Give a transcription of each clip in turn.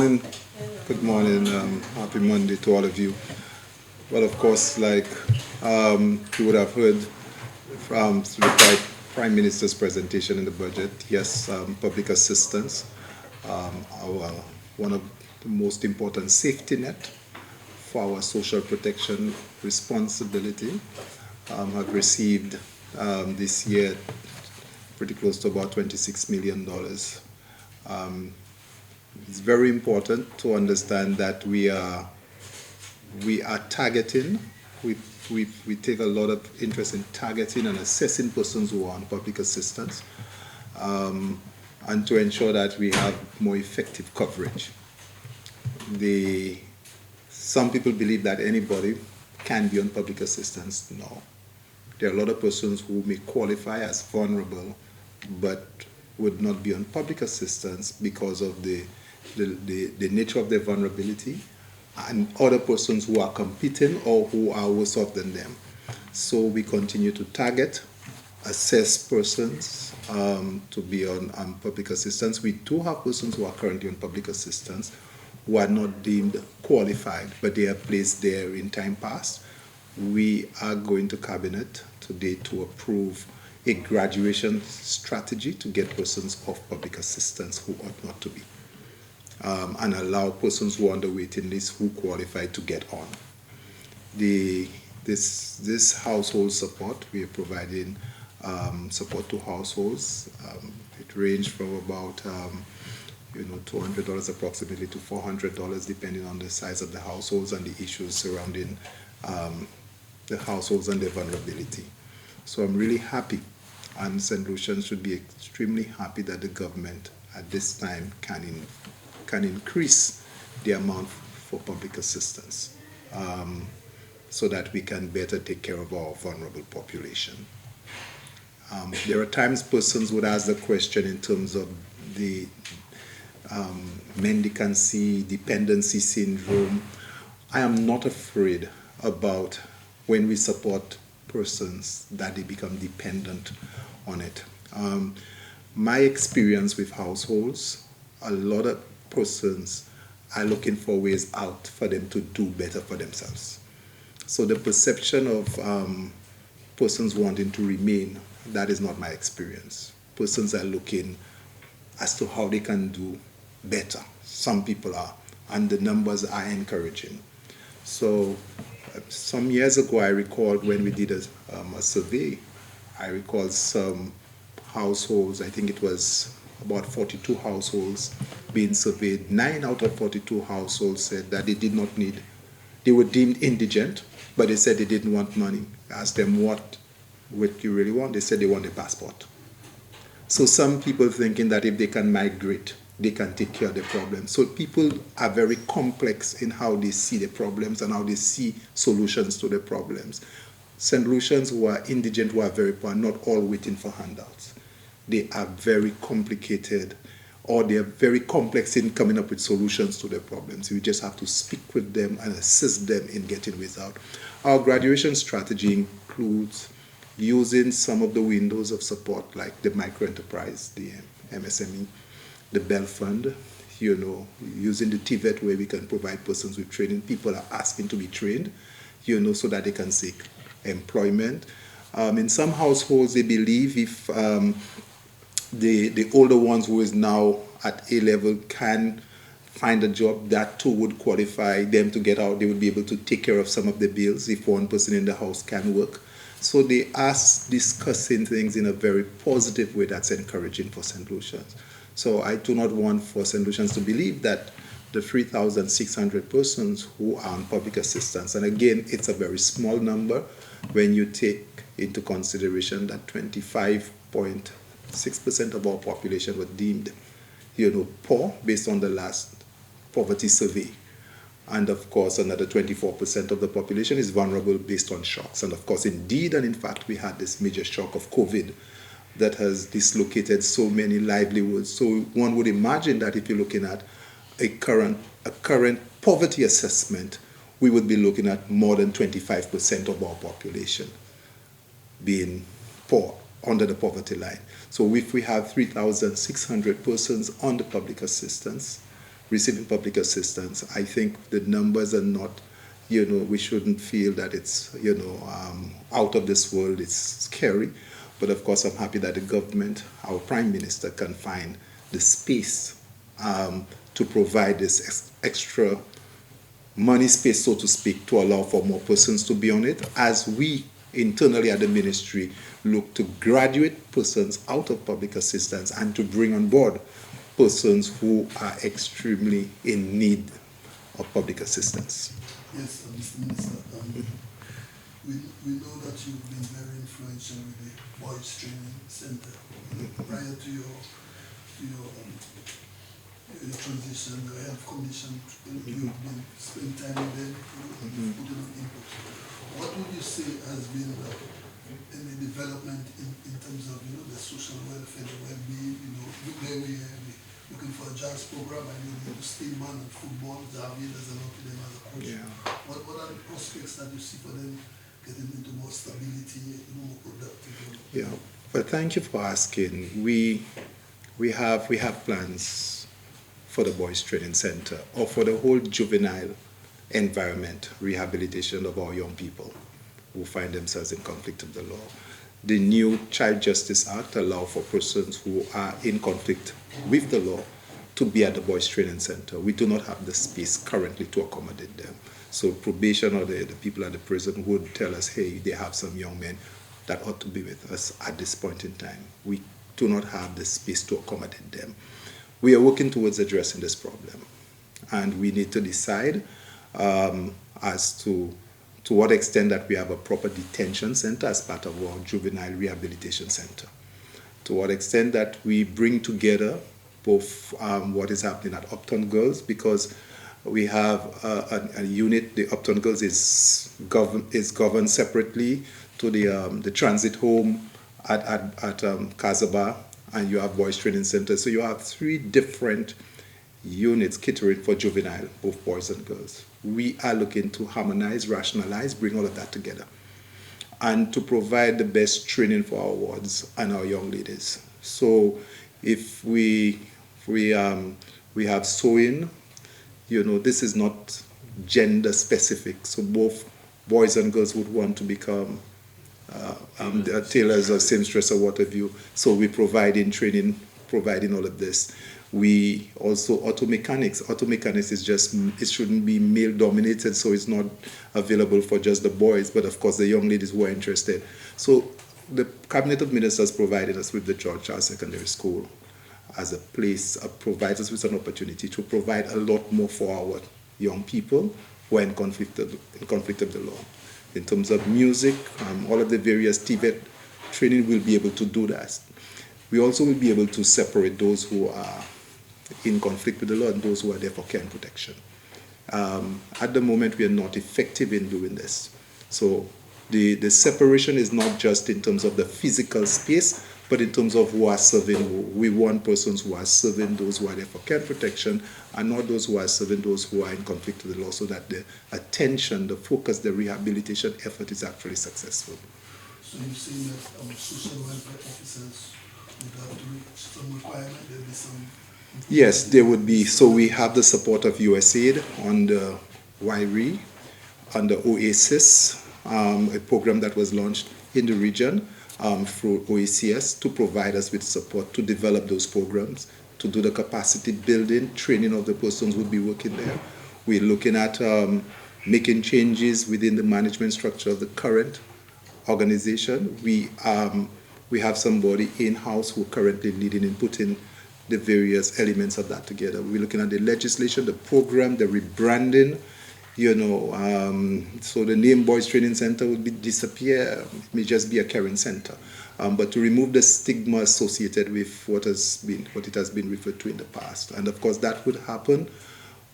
morning. Good morning. Happy Monday to all of you. Well, of course, like you would have heard from the Prime Minister's presentation in the budget, yes, public assistance, our one of the most important safety net for our social protection responsibility, have received this year pretty close to about $26 million. It's very important to understand that we are targeting. We take a lot of interest in targeting and assessing persons who are on public assistance, and to ensure that we have more effective coverage. Some people believe that anybody can be on public assistance. No. There are a lot of persons who may qualify as vulnerable but would not be on public assistance because of the nature of their vulnerability, and other persons who are competing or who are worse off than them. So we continue to target, assess persons to be on public assistance. We do have persons who are currently on public assistance who are not deemed qualified, but they are placed there in time past. We are going to Cabinet today to approve a graduation strategy to get persons off public assistance who ought not to be, and allow persons who are on the waiting list who qualify to get on. This household support, we are providing support to households. It ranged from about $200 approximately to $400, depending on the size of the households and the issues surrounding the households and their vulnerability. So I'm really happy, and St. Lucians should be extremely happy that the government at this time can increase the amount for public assistance, so that we can better take care of our vulnerable population. There are times persons would ask the question in terms of the mendicancy, dependency syndrome. I am not afraid about when we support persons that they become dependent on it. My experience with households, a lot of persons are looking for ways out for them to do better for themselves. So the perception of persons wanting to remain, that is not my experience. Persons are looking as to how they can do better. Some people are, and the numbers are encouraging. So some years ago, I recalled when we did a survey, I recalled some households, I think it was about 42 households being surveyed. 9 out of 42 households said that they were deemed indigent, but they said they didn't want money. I asked them, what you really want? They said they want a passport. So some people thinking that if they can migrate, they can take care of the problem. So people are very complex in how they see the problems and how they see solutions to the problems. St. Lucians who are indigent, who are very poor, are not all waiting for handouts. They are very complicated, or they are very complex in coming up with solutions to their problems. You just have to speak with them and assist them in getting ways out. Our graduation strategy includes using some of the windows of support, like the microenterprise, the MSME, the Bell Fund, using the TVET where we can provide persons with training. People are asking to be trained, so that they can seek employment. In some households, they believe if the older ones who is now at A level can find a job, that too would qualify them to get out. They would be able to take care of some of the bills if one person in the house can work. So they are discussing things in a very positive way that's encouraging for St. Lucians. So I do not want for St. Lucians to believe that the 3,600 persons who are on public assistance, and again, it's a very small number when you take into consideration that 25.6% of our population were deemed, poor based on the last poverty survey. And of course, another 24% of the population is vulnerable based on shocks. And of course, indeed, and in fact, we had this major shock of COVID that has dislocated so many livelihoods. So one would imagine that if you're looking at a current poverty assessment, we would be looking at more than 25% of our population being poor, under the poverty line. So if we have 3,600 persons on the public assistance receiving public assistance. I think the numbers are not, we shouldn't feel that it's, out of this world, it's scary. But of course, I'm happy that the government, our Prime Minister, can find the space to provide this extra money space, so to speak, to allow for more persons to be on it, as we internally at the ministry look to graduate persons out of public assistance and to bring on board persons who are extremely in need of public assistance. Yes, Mr. Minister, we know that you've been very influential with the Boys Training Center. Prior to your transition, your health condition, you've been spending time with them, putting on input. What would you say has been the development in terms of the social welfare, the well-being? Look where we are looking for a jazz program, and you steam man and football, Javi, there's a lot of them as a coach. Yeah. What are the prospects that you see for them getting into more stability, more productive? Yeah, but thank you for asking. We have plans for the Boys Training Center, or for the whole juvenile environment, rehabilitation of our young people who find themselves in conflict with the law. The new Child Justice Act allows for persons who are in conflict with the law to be at the Boys Training Center. We do not have the space currently to accommodate them. So probation or the people at the prison would tell us, hey, they have some young men that ought to be with us at this point in time. We do not have the space to accommodate them. We are working towards addressing this problem, and we need to decide as to what extent that we have a proper detention center as part of our juvenile rehabilitation center, to what extent that we bring together both what is happening at Uptown Girls, because we have a unit. The Uptown Girls is governed separately to the transit home at Kazaba, and you have Boys Training Center. So you have 3 different units catering for juvenile, both boys and girls. We are looking to harmonize, rationalize, bring all of that together, and to provide the best training for our wards and our young ladies. So if we have sewing, this is not gender specific. So both boys and girls would want to become tailors or seamstress or what have you. So we provide in training, providing all of this. We also, auto mechanics. Auto mechanics is it shouldn't be male dominated, so it's not available for just the boys, but of course the young ladies who are interested. So the Cabinet of Ministers provided us with the George Charles Secondary School as a place, provides us with an opportunity to provide a lot more for our young people who are in conflict of the law. In terms of music, all of the various TVET training will be able to do that. We also will be able to separate those who are in conflict with the law and those who are there for care and protection. At the moment, we are not effective in doing this. So the separation is not just in terms of the physical space, but in terms of who are serving. We want persons who are serving those who are there for care and protection, and not those who are serving those who are in conflict with the law, so that the attention, the focus, the rehabilitation effort is actually successful. So you're saying that social welfare officers would have to reach some requirement, there will be some... Yes, there would be. So we have the support of USAID on the YRE, on the OASIS, a program that was launched in the region through OACS to provide us with support to develop those programs, to do the capacity building, training of the persons who will be working there. We're looking at making changes within the management structure of the current organization. We have somebody in-house who are currently leading and putting the various elements of that together. We're looking at the legislation, the program, the rebranding, so the name Boys Training Center will disappear. It may just be a caring center. But to remove the stigma associated with what it has been referred to in the past. And of course that would happen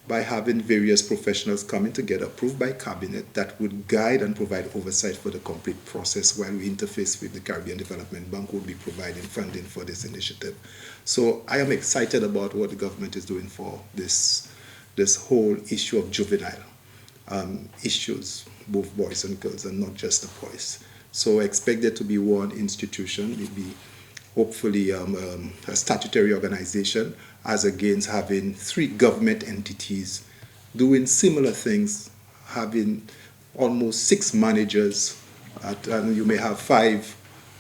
by having various professionals coming together, approved by Cabinet, that would guide and provide oversight for the complete process, while we interface with the Caribbean Development Bank, who will be providing funding for this initiative. So I am excited about what the government is doing for this whole issue of juvenile issues, both boys and girls, and not just the boys. So expect there to be one institution, maybe hopefully a statutory organization, as against having 3 government entities doing similar things, having almost 6 managers, and you may have 5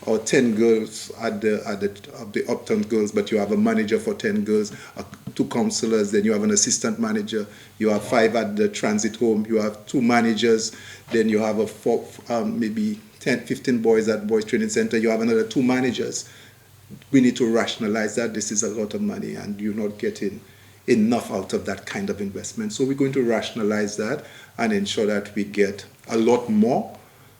or 10 girls at the uptown girls, but you have a manager for 10 girls, 2 counselors, then you have an assistant manager, you have 5 at the transit home, you have 2 managers, then you have maybe 10, 15 boys at boys training center, you have another 2 managers. We need to rationalize that. This is a lot of money and you're not getting enough out of that kind of investment. So we're going to rationalize that and ensure that we get a lot more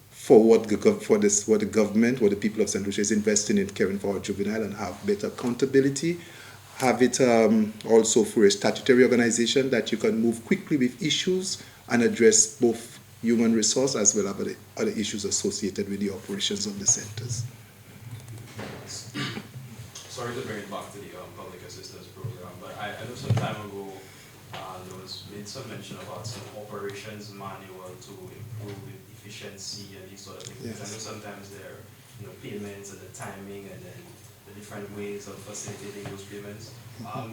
for what the government, what the people of St. Lucia is investing in caring for our juvenile, and have better accountability. Have it also for a statutory organization that you can move quickly with issues and address both human resource as well as other issues associated with the operations of the centers. Sorry to bring it back to the public assistance program, but I know some time ago there was made some mention about some operations manual to improve efficiency and these sort of things. Yes. I know sometimes there are payments and the timing and then the different ways of facilitating those payments.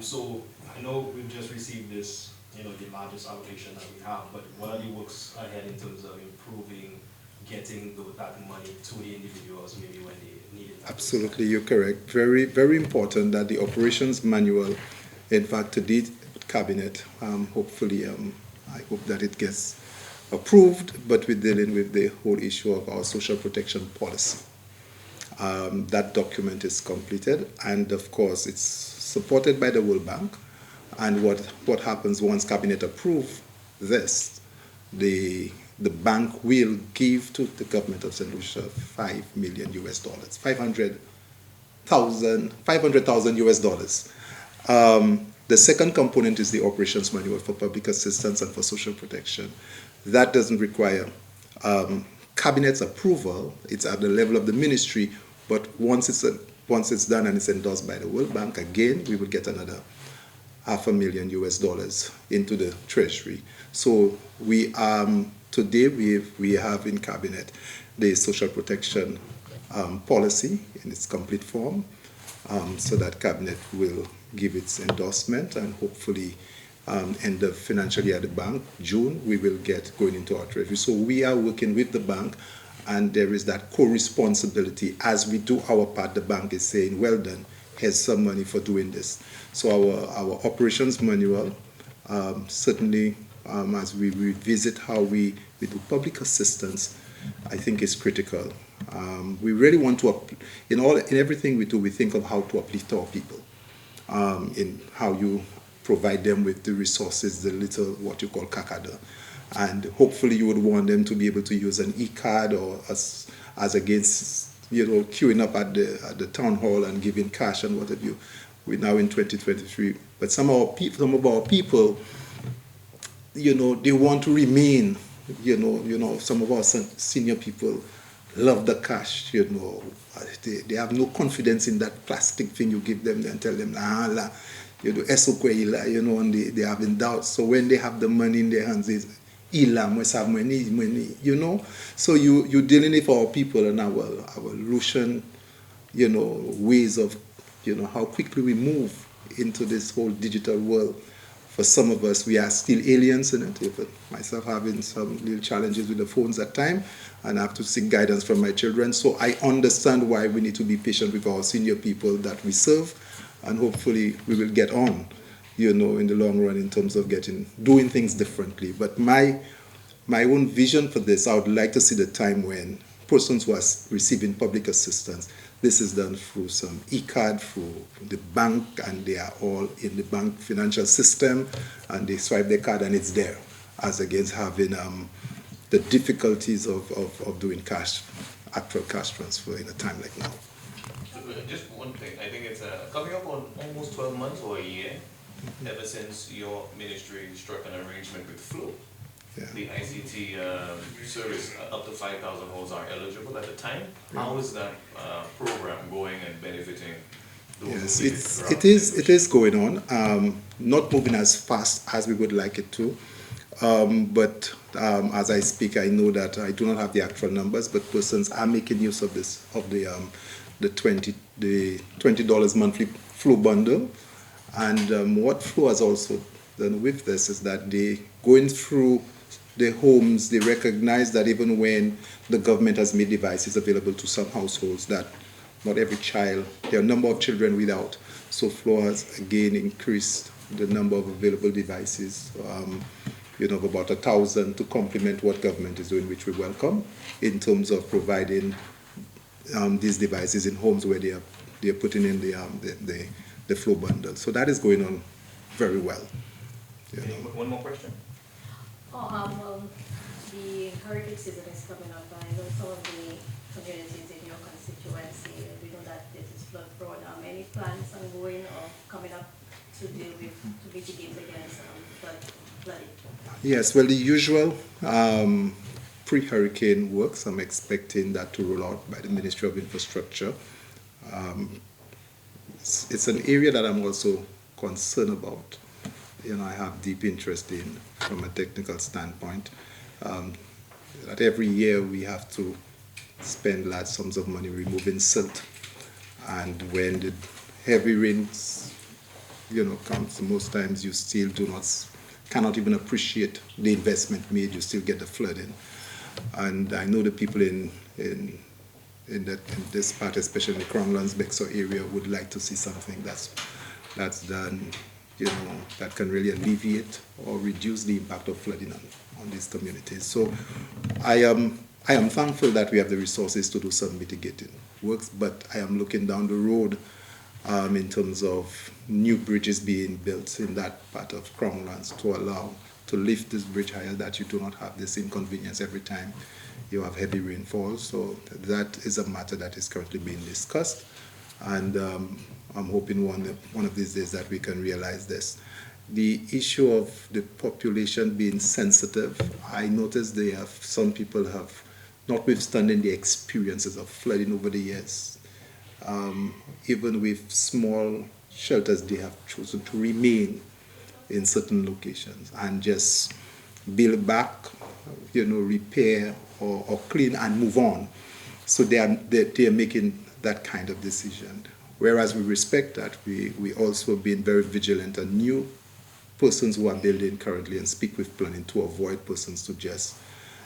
So I know we've just received this, the largest allocation that we have, but what are the works ahead in terms of improving getting that money to the individuals maybe when they need it? Absolutely, you're correct. Very, very important that the operations manual, in fact, to the cabinet, hopefully, I hope that it gets approved, but we're dealing with the whole issue of our social protection policy. That document is completed, and of course, it's supported by the World Bank. And what happens once cabinet approves this, the bank will give to the government of St. Lucia $5 million US, 500,000 US dollars. The second component is the operations manual for public assistance and for social protection. That doesn't require cabinet's approval. It's at the level of the ministry, but once it's done and it's endorsed by the World Bank, again, we will get another $500,000 US into the treasury. So today we have in cabinet the social protection policy in its complete form, so that cabinet will give its endorsement, and hopefully end of financial year at the bank, June, we will get going into our treasury. So we are working with the bank, and there is that co-responsibility. As we do our part, the bank is saying, well done, here's some money for doing this. So our operations manual, certainly as we revisit how we do public assistance, I think is critical. We really want to, in everything we do, we think of how to uplift our people, in how you provide them with the resources, the little, what you call kakada. And hopefully you would want them to be able to use an e-card, or as against, queuing up at the town hall and giving cash and what have you. We're now in 2023. But some of our people, they want to remain, some of our senior people love the cash, They have no confidence in that plastic thing you give them and tell them, and they have in doubt. So when they have the money in their hands, it's must have money, So you're dealing with our people and our Lucian, ways of, how quickly we move into this whole digital world. For some of us, we are still aliens in it. Myself having some little challenges with the phones at times, and I have to seek guidance from my children. So I understand why we need to be patient with our senior people that we serve, and hopefully we will get on, in the long run, in terms of doing things differently. But my own vision for this, I would like to see the time when persons who are receiving public assistance, this is done through some e-card, through the bank, and they are all in the bank financial system, and they swipe their card and it's there, as against having the difficulties of doing actual cash transfer in a time like now. Just one thing, I think it's coming up on almost 12 months or a year, ever since your ministry struck an arrangement with Flow. Yeah. The ICT service, up to 5,000 households are eligible at the time. How is that program going and benefiting those? Yes, it is going on. Not moving as fast as we would like it to, but as I speak, I know that I do not have the actual numbers, but persons are making use of the $20 monthly Flow bundle. And what Flow has also done with this is that they going through the homes, they recognize that even when the government has made devices available to some households, that not every child, there are a number of children without. So Flow has again increased the number of available devices, of about 1,000 to complement what government is doing, which we welcome, in terms of providing these devices in homes where they are putting in the Flow bundle. So that is going on very well. One more question. Well, the hurricane season is coming up. I know some of the communities in your constituency, we know that this is flood prone. Any plans ongoing or coming up to deal with, to mitigate against flooding? Yes, well, the usual pre-hurricane works, I'm expecting that to roll out by the Ministry of Infrastructure. It's an area that I'm also concerned about. I have deep interest in from a technical standpoint. That every year we have to spend large sums of money removing silt, and when the heavy rains comes, most times you still cannot even appreciate the investment made. You still get the flooding, and I know the people in this part, especially in the Crown Lands Bexar area, would like to see something that's done, that can really alleviate or reduce the impact of flooding on these communities. So I am thankful that we have the resources to do some mitigating works, but I am looking down the road in terms of new bridges being built in that part of Crown Lands to lift this bridge higher, that you do not have this inconvenience every time you have heavy rainfall. So that is a matter that is currently being discussed, and I'm hoping one of these days that we can realize this. The issue of the population being sensitive, I noticed some people have, notwithstanding the experiences of flooding over the years, even with small shelters, they have chosen to remain in certain locations and just build back, repair or clean and move on. So they are making that kind of decision. Whereas we respect that, we also being very vigilant on new persons who are building currently and speak with planning to avoid persons to just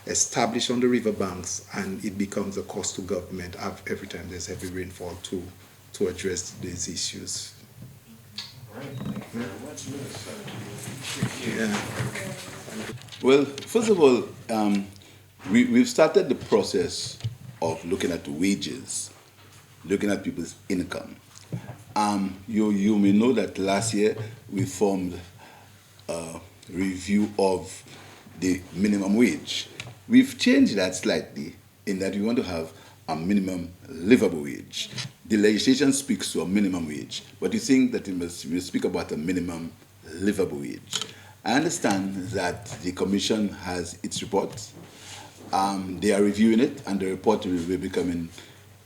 establish on the riverbanks, and it becomes a cost to government every time there's heavy rainfall to address these issues. All right, thank you very much, Minister. Yeah. Well, first of all, we've started the process of looking at wages, looking at people's income. You may know that last year we formed a review of the minimum wage. We've changed that slightly in that we want to have a minimum livable wage. The legislation speaks to a minimum wage, but we think that we speak about a minimum livable wage. I understand that the Commission has its report. They are reviewing it, and the report will be coming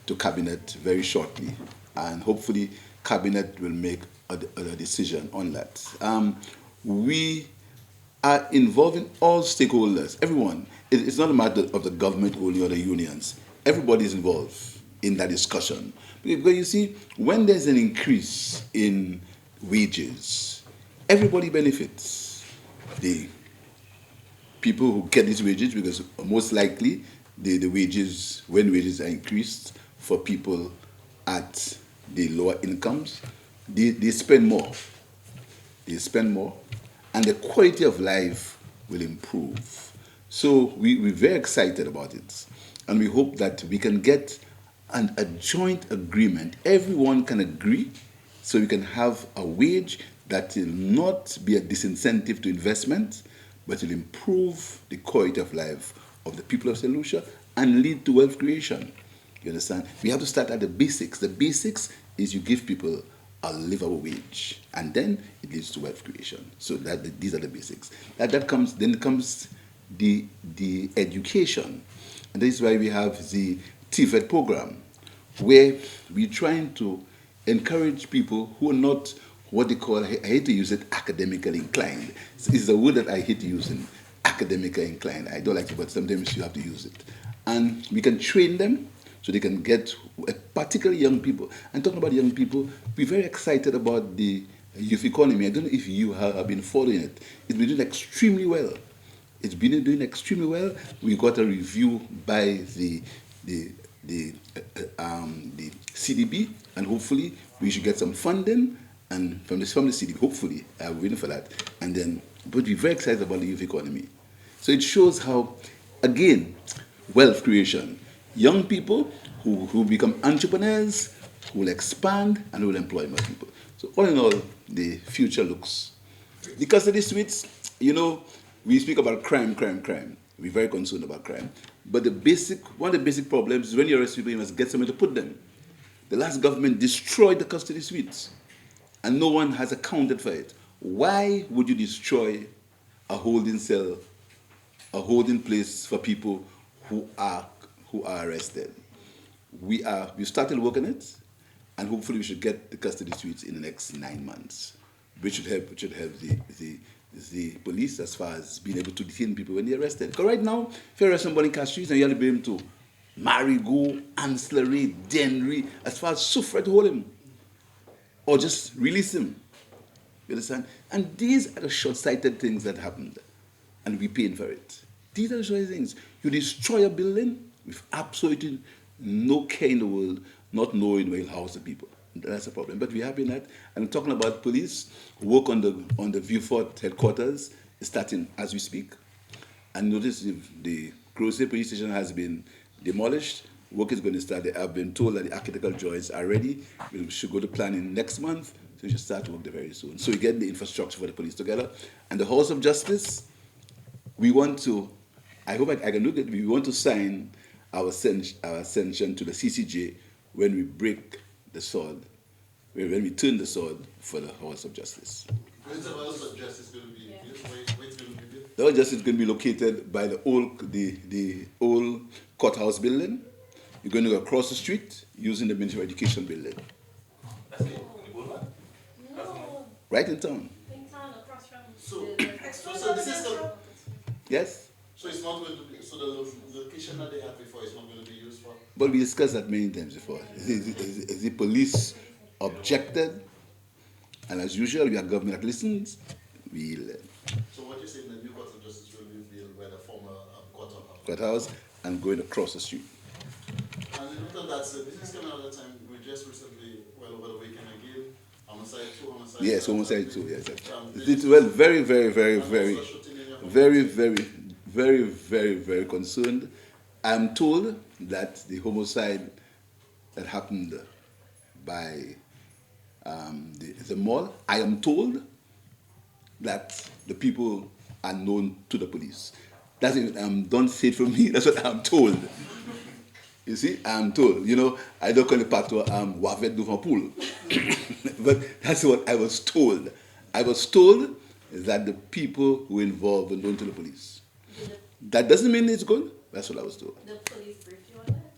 to Cabinet very shortly, and hopefully Cabinet will make a decision on that. We are involving all stakeholders, everyone. It's not a matter of the government only or the unions. Everybody is involved in that discussion. Because you see, when there's an increase in wages, everybody benefits. The people who get these wages, because most likely the wages, when wages are increased for people at the lower incomes, they spend more. They spend more, and the quality of life will improve. So we're very excited about it, and we hope that we can get a joint agreement. Everyone can agree, so we can have a wage that will not be a disincentive to investment, but will improve the quality of life of the people of St. Lucia and lead to wealth creation. You understand? We have to start at the basics. The basics is you give people a livable wage, and then it leads to wealth creation. So these are the basics. Then comes the education, and this is why we have the TVET program, where we're trying to encourage people who are not what they call, I hate to use it, academically inclined. It's a word that I hate using, academically inclined. I don't like it, but sometimes you have to use it. And we can train them so they can get, particularly young people. And talking about young people, we're very excited about the youth economy. I don't know if you have been following it. It's been doing extremely well. It's been doing extremely well. We got a review by the CDB, and hopefully we should get some funding and from the CDB. Hopefully, I'm waiting for that. And then, but we're very excited about the youth economy. So it shows how, again, wealth creation. Young people who become entrepreneurs, who will expand and who will employ more people. So all in all, the future looks. The custody suites, we speak about crime. We're very concerned about crime. But one of the basic problems is when you arrest people, you must get somewhere to put them. The last government destroyed the custody suites, and no one has accounted for it. Why would you destroy a holding cell, a holding place for people who are arrested? We started working it, and hopefully we should get the custody suites in the next 9 months, which should help the police as far as being able to detain people when they're arrested. Because right now, if you arrest somebody in Cash Streets and you have to bring him to Marigot, Ancillary, Denry, as far as suffrage, hold him. Or just release him. You understand? And these are the short-sighted things that happened. And we're paying for it. These are the short-sighted things. You destroy a building with absolutely no care in the world, not knowing where you'll house the people. That's a problem. But we're happy in that. And I'm talking about police who work on the Vieux-Fort headquarters, starting as we speak. And notice the Crozet police station has been demolished. Work is going to start. I've been told that the architectural drawings are ready. We should go to planning next month. So we should start work there very soon. So we get the infrastructure for the police together. And the House of Justice, we want to, I hope I can look at it, we want to sign our ascension to the CCJ when we break the sword, when we turn the sword for the House of Justice. Where's the House of Justice going to be? Where's going to be built? The House of Justice is going to be located by the old courthouse building. You're going to go across the street using the Ministry of Education building. That's it. The boulevard? No, Right in town. in town across from So this is Yes? so it's not going to be, so the location that they had before is not going to be used for? But we discussed that many times before. The police objected, and as usual, we are government that listens. So what you're saying, the new Court of Justice will be built where the former Courthouse and going across the street. And in return, that's the business coming out of the time. We just recently, over the weekend again, homicide 2, homicide. Yes, homicide 2, yes. Yes. It's very concerned. I'm told that the homicide that happened by the mall, I am told that the people are known to the police. That's it. Don't say it from me. That's what I'm told. You see, I'm told. I don't call it patois. Wavet devant poule. But that's what I was told. I was told that the people who were involved were known to the police. That doesn't mean it's good. That's what I was told. the police briefed you on that.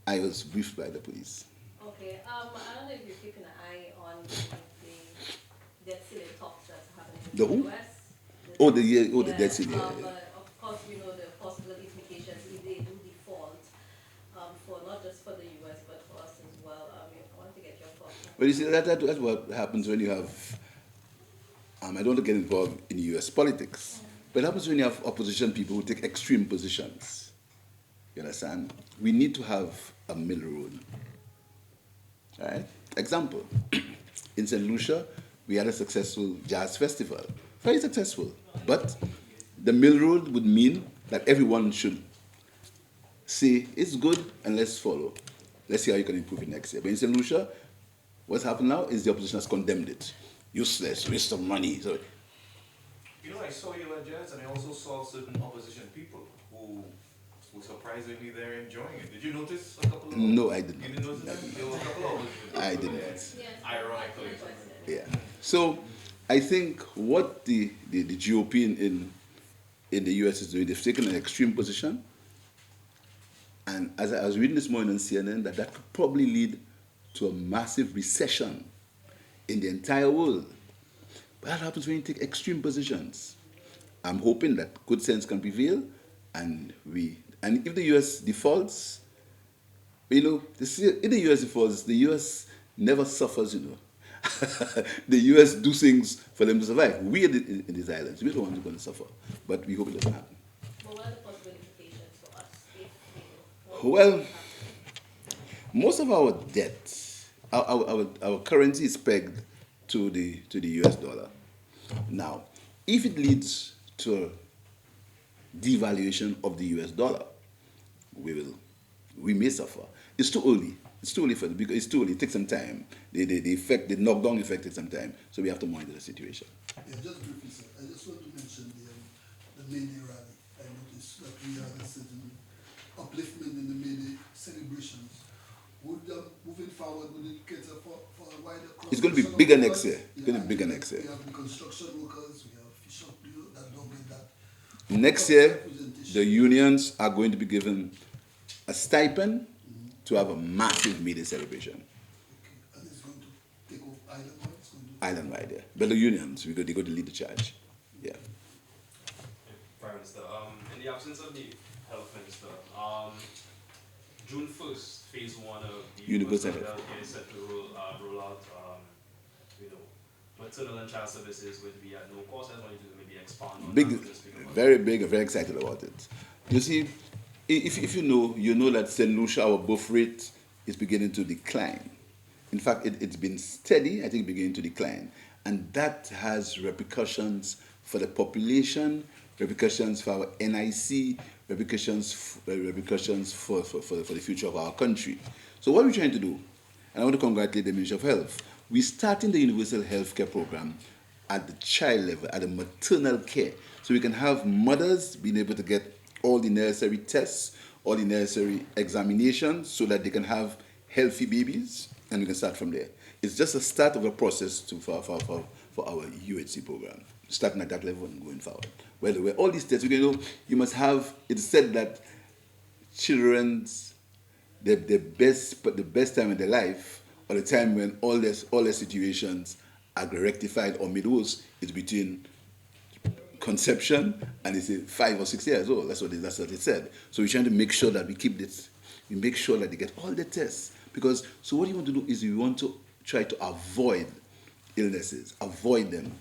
I was briefed by the police. Okay. I don't know if you're keeping an eye on the debt ceiling talks that's happening in The the who? US. The debt ceiling. But of course, the possible implications if they do default, for not just for the US but for us as well. I want to get your thoughts. But you see, that's what happens when you have. I don't want to get involved in US politics, but it happens when you have opposition people who take extreme positions. You understand? We need to have a middle road. All right? Example, in St. Lucia, we had a successful jazz festival. Very successful. But the middle road would mean that everyone should say, it's good and let's follow. Let's see how you can improve it next year. But in St. Lucia, what's happened now is the opposition has condemned it. Useless, waste of money. So, I saw you at Jazz, and I also saw certain opposition people who were surprisingly there enjoying it. Did you notice a couple of them? No, I didn't. You didn't notice that? There were a couple of opposition I people didn't. there, ironically. Yeah. So I think what the GOP in the US is doing, they've taken an extreme position. And as I was reading this morning on CNN, that could probably lead to a massive recession in the entire world. But that happens when you take extreme positions. I'm hoping that good sense can prevail, and if the US defaults, But in the US, the US never suffers, The US do things for them to survive. We in these islands, we're the ones who are going to suffer. But we hope it doesn't happen. But what are the possible implications for us if we do? Well, most of our debt, our currency is pegged to the US dollar. Now, if it leads to a devaluation of the US dollar, we may suffer. It's too early. It's too early because it's too early. It takes some time. The knockdown effect takes some time. So we have to monitor the situation. Yeah, just briefly, sir. I just want to mention the May Day rally. I noticed that we had a certain upliftment in the May Day celebrations. Would moving forward, would it cater for a wider cross? It's going to be bigger next year. It's going to be bigger next year. We have the construction workers, we have fish up that don't get that. Next year, the unions are going to be given a stipend to have a massive May Day celebration. Okay. And it's going to take off island-wide? It's going to Island-wide, yeah. But the unions, they're going to lead the charge. Yeah. Prime Minister, in the absence of the Health Minister, June 1st, phase 1 of the Universal health Health. care is set to roll out, maternal and child services going to be at no cost. I just want you to maybe expand on Big, that. Just speak about very big, very excited about it. You see, if you know that St. Lucia, our birth rate is beginning to decline. In fact, it's been steady, I think, beginning to decline. And that has repercussions for the population, repercussions for our NIC, repercussions for the future of our country. So what are we trying to do? And I want to congratulate the Ministry of Health. We're starting the universal health care program at the child level, at the maternal care. So we can have mothers being able to get all the necessary tests, all the necessary examinations so that they can have healthy babies, and we can start from there. It's just a start of a process for our UHC program, starting at that level and going forward. Where all these tests, you must have, it's said that children's, the best time in their life, or the time when all their situations are rectified or made worse, is between conception and it's 5 or 6 years old. That's what it said. So we're trying to make sure that we keep this. We make sure that they get all the tests. Because, so what you want to do is you want to try to avoid illnesses, avoid them,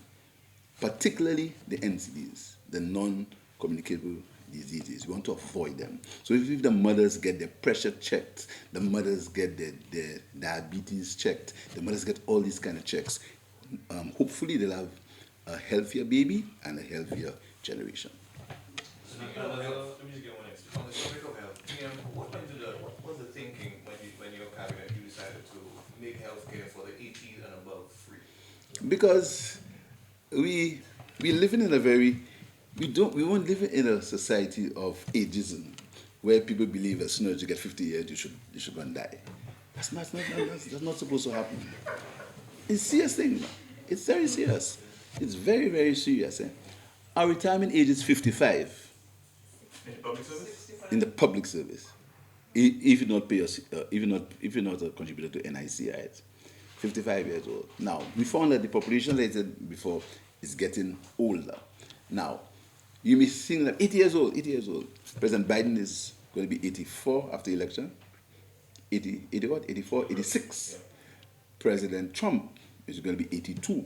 particularly the NCDs, the non-communicable diseases. We want to avoid them. So if the mothers get their pressure checked, the mothers get their diabetes checked, the mothers get all these kind of checks, hopefully they'll have a healthier baby and a healthier generation. Speaking of health, let me just get one extra. On the topic of health, what was the thinking when your cabinet you decided to make healthcare for the 80s and above free? Because we living in a we won't live in a society of ageism where people believe as soon as you get 50 years you should go and die. That's not supposed to happen. It's a serious thing. It's very serious. It's very, very serious. Our retirement age is 55. In the public service? In the public service. If you not pay us, if you're not a contributor to NIC, right? 55 years old. Now, we found that the population, like I said before, is getting older. Now, you may think that 80 years old. President Biden is going to be 84 after the election. 80 what? 84, 86. Yeah. President Trump is going to be 82.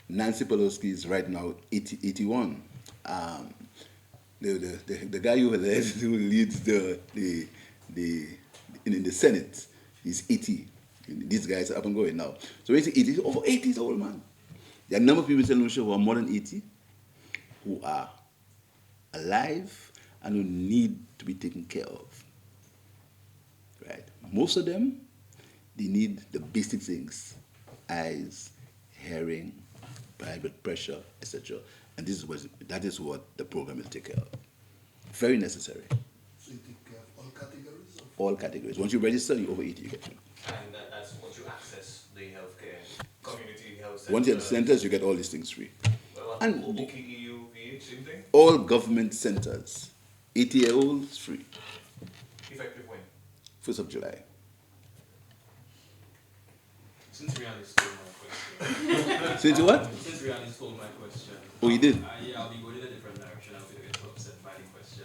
Nancy Pelosi is right now 81. The guy who leads in the Senate is 80. These guys are up and going now. So it's 80, over 80 is old man. There are a number of people in St. Lucia who are more than 80, who are alive and who need to be taken care of. Right? Most of them, they need the basic things: eyes, hearing, blood pressure, etc. And that is what the program will take care of. Very necessary. So you take care of all categories? All categories. Once you register, you're over 80, you get them. And that's once you access the healthcare, community health centers. Once you're at the centers, you get all these things free. And OKEU, VH, same thing? all government centers, 80-year-olds free. Effective when? 1st of July. Since Rihanna stole my question. Since you what? Since Rihanna stole my question. Oh, you did? Yeah, I'll be going in a different direction. I'll be a bit upset by the question.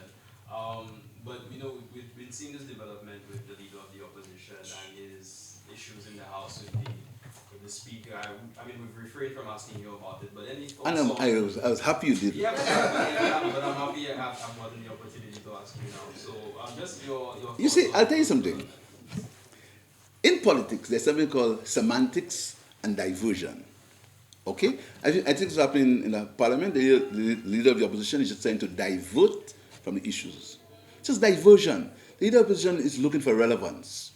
But we've been seeing this development with the leader of the opposition and his issues in the House with the speaker. I mean, we've refrained from asking you about it, but any thoughts And on... I was happy you did. Yeah, but I'm happy I've gotten the opportunity to ask you now. So just your You see, thoughts I'll tell you something. In politics, there's something called semantics and diversion. Okay? I think it's happening in the parliament. The leader of the opposition is just trying to divert from the issues. Just diversion. The leader of the opposition is looking for relevance.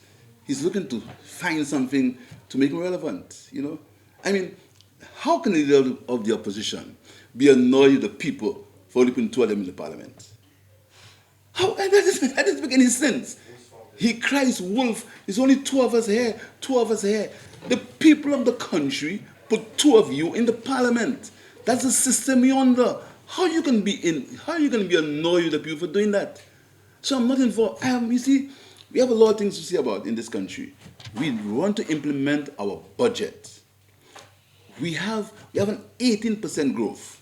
He's looking to find something to make him relevant, I mean, how can the leader of the opposition be annoyed with the people for only putting two of them in the parliament? How? That doesn't make any sense. He cries wolf. There's only two of us here. The people of the country put two of you in the parliament. That's the system yonder. How you can be annoyed with the people for doing that? So I'm not involved. You see, we have a lot of things to say about in this country. We want to implement our budget. We have an 18% growth,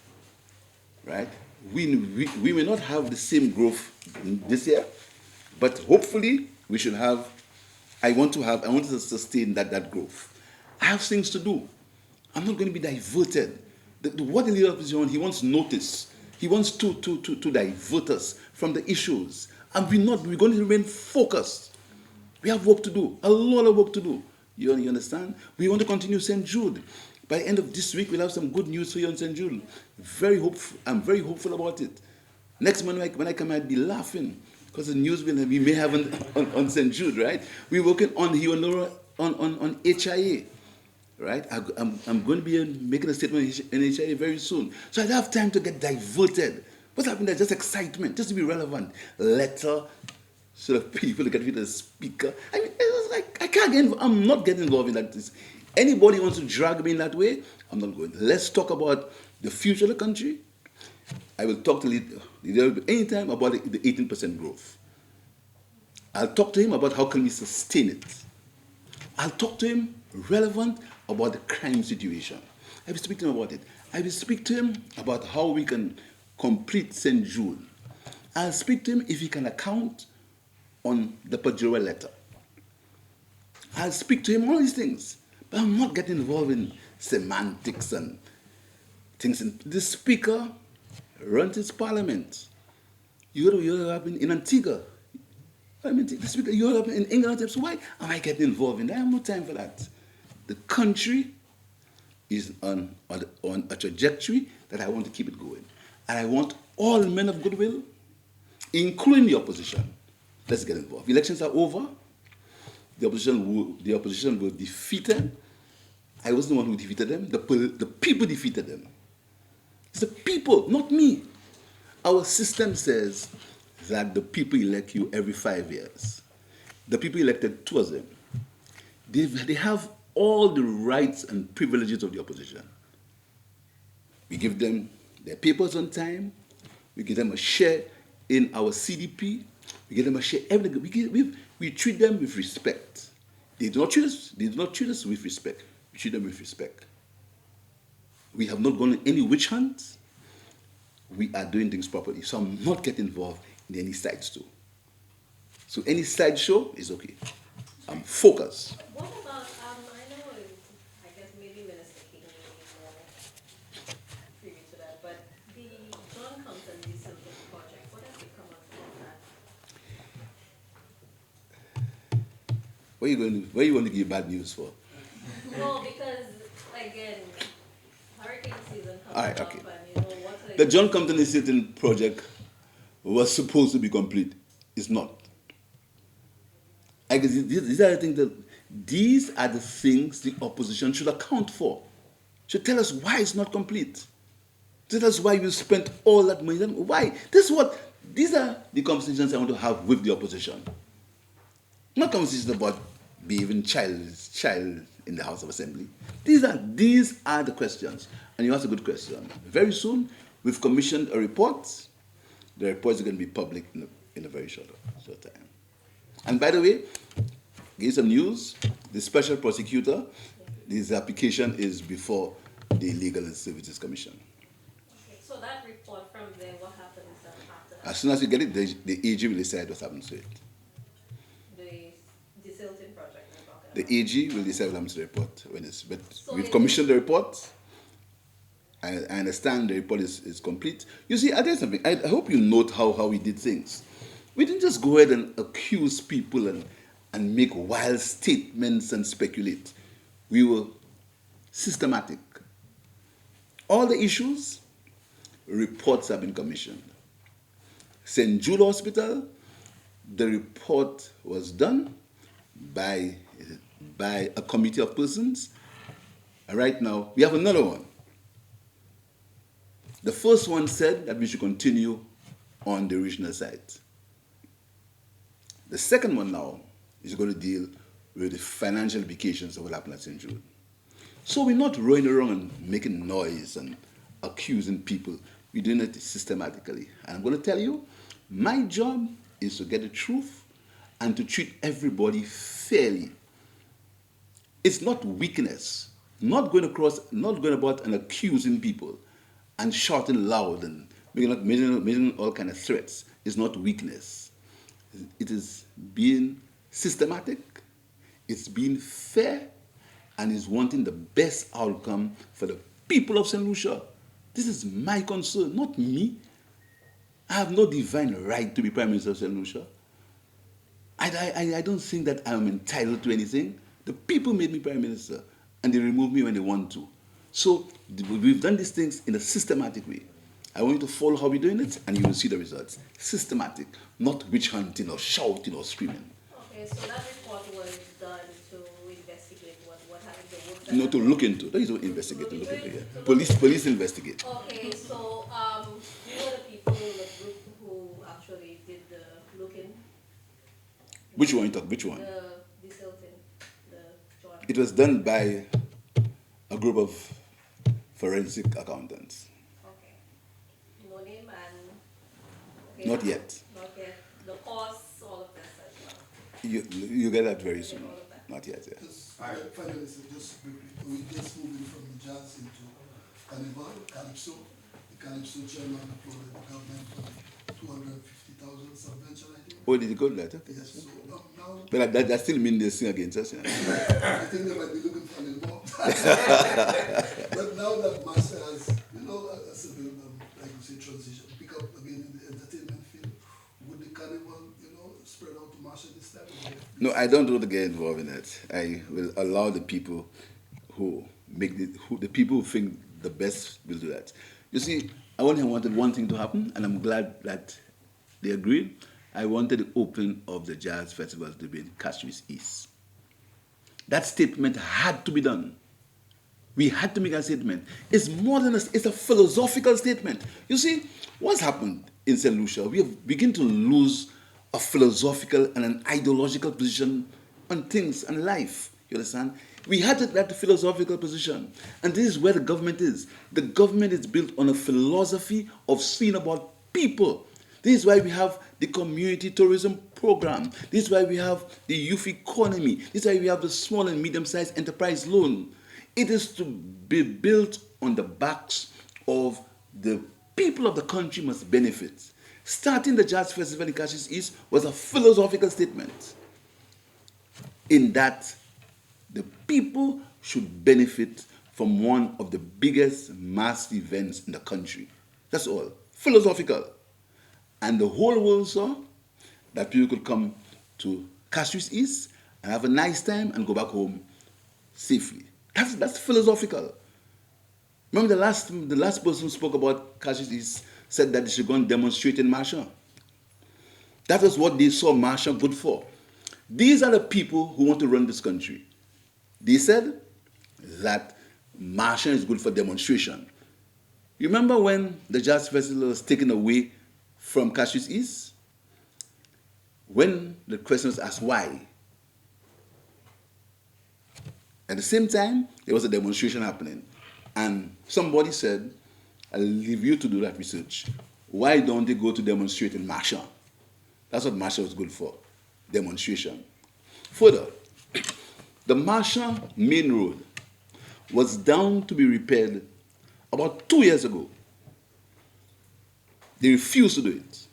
right? We may not have the same growth this year, but hopefully we should have. I want to sustain that growth. I have things to do. I'm not going to be diverted. What the leader of the opposition, he wants notice. He wants to divert us from the issues. And we're going to remain focused. We have work to do, a lot of work to do. You understand? We want to continue St. Jude. By the end of this week, we'll have some good news for you on St. Jude. I'm very hopeful about it. Next month when I come, I'd be laughing because the news we may have on St. Jude, right? We're working on HIA, right? I'm going to be making a statement in HIA very soon. So I don't have time to get diverted. What's happening there? Just excitement, just to be relevant. Letter, so that people get rid of the speaker. I mean, it was like, I'm not getting involved in that. Anybody wants to drag me in that way, I'm not going. Let's talk about the future of the country. I will talk to leader anytime about the 18% growth. I'll talk to him about how can we sustain it. I'll talk to him relevant about the crime situation. I will speak to him about it. I will speak to him about how we can complete St. Jude. I'll speak to him if he can account on the Pajero letter. I'll speak to him all these things. But I'm not getting involved in semantics and things. The speaker runs his parliament. You have in Antigua. I mean, the speaker, you have in England. So why am I getting involved in that? I have no time for that. The country is on a trajectory that I want to keep it going. And I want all men of goodwill, including the opposition. Let's get involved. Elections are over. The opposition were defeated. I wasn't the one who defeated them. The people defeated them. It's the people, not me. Our system says that the people elect you every 5 years. The people elected two of them. They have all the rights and privileges of the opposition. We give them their papers on time. We give them a share in our CDP. We give them a share everything. We treat them with respect. They do not treat us with respect. We treat them with respect. We have not gone on any witch hunts. We are doing things properly. So I'm not getting involved in any side show. So any side show is okay. I'm focused. What about, I know, I guess maybe Minister King may be more privy to that, but the John Compton December project, what has become of that? Where you going to give bad news for? No, because, again, hurricane season comes All right, up okay. and, what's The John Compton Institute project was supposed to be complete. It's not. I guess these are the things the opposition should account for. Should tell us why it's not complete. Tell us why you spent all that money. Why? These are the conversations I want to have with the opposition. Not conversations about behaving child in the House of Assembly. These are the questions. And you asked a good question. Very soon, we've commissioned a report. The report is going to be public in a very short time. And by the way, give you some news. The special prosecutor, his application is before the Legal and Services Commission. Okay, so that report from there, what happens after As soon as you get it, the AG will decide what happens to it. The Silton project we're talking The about. AG will decide what happens to the report when it's. But So we've it commissioned the report. I understand the report is complete. You see, I tell you something. I hope you note how we did things. We didn't just go ahead and accuse people and make wild statements and speculate. We were systematic. All the issues, reports have been commissioned. St. Jude Hospital, the report was done by a committee of persons. And right now, we have another one. The first one said that we should continue on the original site. The second one now is going to deal with the financial implications of what happened at St. Jude. So we're not running around and making noise and accusing people. We're doing it systematically. And I'm going to tell you, my job is to get the truth and to treat everybody fairly. It's not weakness. Not going about and accusing people and shouting loud and making all kind of threats. It's not weakness. It is being systematic, it's being fair, and is wanting the best outcome for the people of St. Lucia. This is my concern, not me. I have no divine right to be Prime Minister of St. Lucia. I don't think that I'm entitled to anything. The people made me Prime Minister, and they remove me when they want to. So we've done these things in a systematic way. I want you to follow how we're doing it, and you will see the results. Systematic, not witch hunting or shouting or screaming. Okay, so that report was done to investigate what happened, the work that No, to happened. look into. Don't you investigate, to look into it. To look Police investigate. Okay, so who were the people in the group who actually did the looking? Which one you talk? Which one? The Silton, the joint. It was done by a group of forensic accountants. Okay. No name and. Okay. Not yet. Not yet. The costs, all of this as well. You get that very soon. All of that. Not yet, yeah. Just finally, sir, just briefly, we just moving from the jazz into Carnival, Calypso. The Calypso chairman applauded the government for the 250,000 subvention, I think. Oh, did you go to that? Okay. Yes, so now, But that still means they sing against us. Yeah. I think they might be looking for a little more. But now that Master has, a certain, like you say, transition, pick up again in the entertainment field, would the Carnival, spread out to Master this time? No, I don't want to get involved in it. I will allow the people who the people who think the best will do that. You see, I only wanted one thing to happen, and I'm glad that they agreed. I wanted the opening of the jazz festival to be in Castries East. That statement had to be done. We had to make a statement. It's more than it's a philosophical statement. You see, what's happened in St. Lucia? We have begun to lose a philosophical and an ideological position on things and life. You understand? We had that philosophical position. And this is where the government is. The government is built on a philosophy of seeing about people. This is why we have the community tourism program. This is why we have the youth economy. This is why we have the small and medium-sized enterprise loan. It is to be built on the backs of the people of the country must benefit. Starting the Jazz Festival in Castries East was a philosophical statement in that the people should benefit from one of the biggest mass events in the country. That's all. Philosophical. And the whole world saw that people could come to Castries East and have a nice time and go back home safely. That's philosophical. Remember the last person who spoke about Castries East said that they should go and demonstrate in Marchand. That was what they saw Marchand good for. These are the people who want to run this country. They said that Marchand is good for demonstration. You remember when the Jazz Festival was taken away from Castries East? When the question was asked why? At the same time, there was a demonstration happening. And somebody said, I'll leave you to do that research. Why don't they go to demonstrate in Marchand? That's what Marchand was good for, demonstration. Further, the Marchand main road was down to be repaired about 2 years ago. They refused to do it.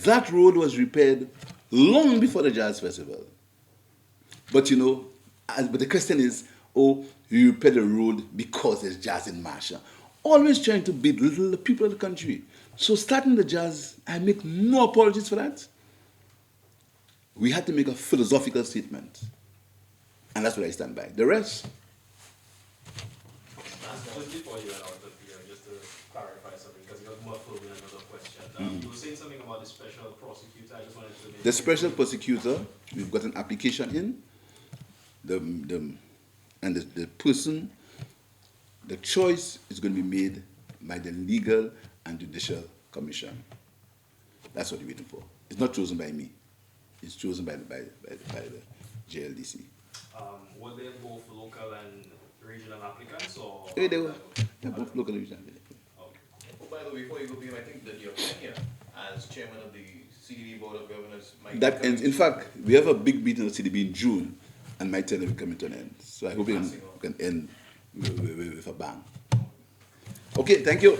That road was repaired long before the Jazz Festival. But but the question is, oh, you repair the road because there's jazz in Marshall. Always trying to belittle the people of the country. So starting the jazz, I make no apologies for that. We had to make a philosophical statement. And that's what I stand by. The rest. Just before you went out of here, just to clarify something, because you got muffled with another question. You were saying something about the special prosecutor. I just wanted to make The special prosecutor, we've got an application in. The person, the choice is going to be made by the Legal and Judicial Commission. That's what we're waiting for. It's not chosen by me. It's chosen by the JLDC. Were they both local and regional applicants, or? They're both local and regional. Okay. Oh, by the way, before you go, I think that your tenure as chairman of the CDB Board of Governors might That ends. In fact, we have a big meeting of CDB in June, and my tenure will come to an end. So I hope we can end with a bang. Okay, thank you.